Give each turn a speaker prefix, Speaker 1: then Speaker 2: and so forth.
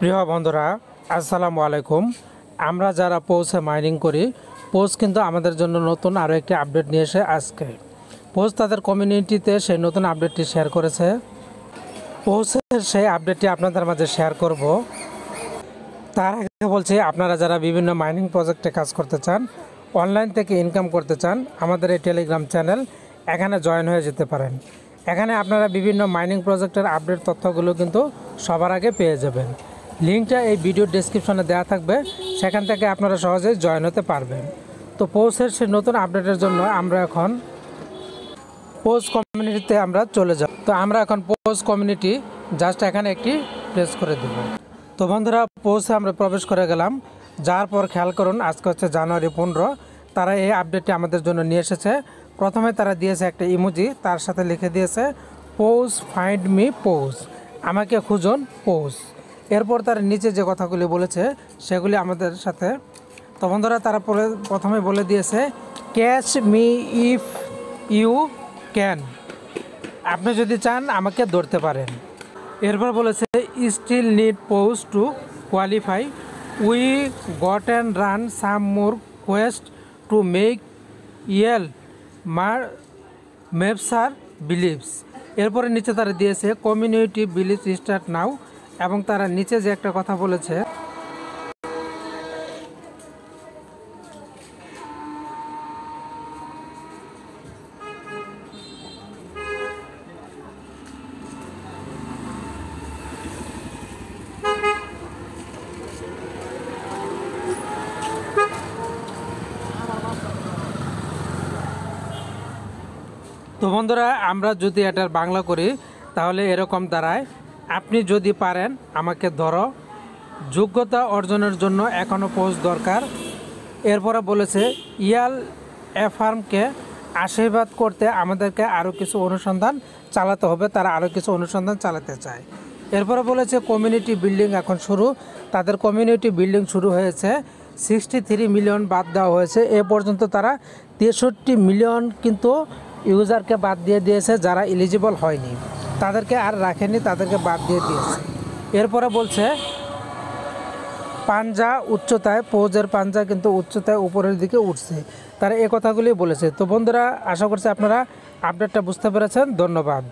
Speaker 1: প্রিয় বন্ধুরা, আসসালামু আলাইকুম। আমরা যারা পোস্টে মাইনিং করি, পোস্ট কিন্তু আমাদের জন্য নতুন আরও একটি আপডেট নিয়ে এসে আজকে পোস্ট তাদের কমিউনিটিতে সেই নতুন আপডেটটি শেয়ার করেছে। পোস্টের সেই আপডেটটি আপনাদের মাঝে শেয়ার করব। তার আগে বলছি, আপনারা যারা বিভিন্ন মাইনিং প্রজেক্টে কাজ করতে চান, অনলাইন থেকে ইনকাম করতে চান, আমাদের এই টেলিগ্রাম চ্যানেল এখানে জয়েন হয়ে যেতে পারেন। এখানে আপনারা বিভিন্ন মাইনিং প্রজেক্টের আপডেট তথ্যগুলো কিন্তু সবার আগে পেয়ে যাবেন। লিঙ্কটা এই ভিডিওর ডেসক্রিপশনে দেওয়া থাকবে, সেখান থেকে আপনারা সহজেই জয়েন হতে পারবেন। তো পোস্টের সেই নতুন আপডেটের জন্য আমরা এখন পোস্ট কমিউনিটিতে আমরা চলে যাব। তো আমরা এখন পোস্ট কমিউনিটি জাস্ট এখানে একটি প্রেস করে দেব। তো বন্ধুরা, পোস্টে আমরা প্রবেশ করে গেলাম। যার পর খেয়াল করুন, আজকে হচ্ছে জানুয়ারি 15। তারা এই আপডেটটি আমাদের জন্য নিয়ে এসেছে। প্রথমে তারা দিয়েছে একটা ইমোজি, তার সাথে লিখে দিয়েছে পোস্ট ফাইন্ড মি পোস্ট, আমাকে খুঁজুন পোস্ট। এরপর তারা নিচে যে কথাগুলি বলেছে সেগুলি আমাদের সাথে। তো বন্ধুরা, তারা প্রথমে বলে দিয়েছে catch me if you can, আপনি যদি চান আমাকে ধরতে পারেন। এরপর বলেছে still need post to qualify, we got and run some more quest to make ইয়েল মার মেপসার বিলিভস। এরপরে নিচে তারা দিয়েছে কমিউনিটি বিলিভস স্টার্ট নাও, এবং তারা নিচে যে একটা কথা বলেছে তো বন্ধুরা, আমরা যদি এটার বাংলা করি তাহলে এরকম দাঁড়ায়, আপনি যদি পারেন আমাকে ধরো, যোগ্যতা অর্জনের জন্য এখনও পোস্ট দরকার। এরপরে বলেছে ইয়াল এফার্মকে আশীর্বাদ করতে আমাদেরকে আরও কিছু অনুসন্ধান চালাতে হবে, তারা আরও কিছু অনুসন্ধান চালাতে চায়। এরপরে বলেছে কমিউনিটি বিল্ডিং এখন শুরু। তাদের কমিউনিটি বিল্ডিং শুরু হয়েছে, 63 মিলিয়ন বাদ দেওয়া হয়েছে। এ পর্যন্ত তারা 63 মিলিয়ন কিন্তু ইউজারকে বাদ দিয়ে দিয়েছে, যারা এলিজিবল হয়নি তাদেরকে আর রাখেনি, তাদেরকে বাদ দিয়ে দিয়েছে। এরপরে বলছে পাঞ্জা উচ্চতায়, পোজের পাঞ্জা কিন্তু উচ্চতায় উপরের দিকে উঠছে। তারা এই কথাগুলি বলেছে। তো বন্ধুরা, আশা করছি আপনারা আপডেটটা বুঝতে পেরেছেন। ধন্যবাদ।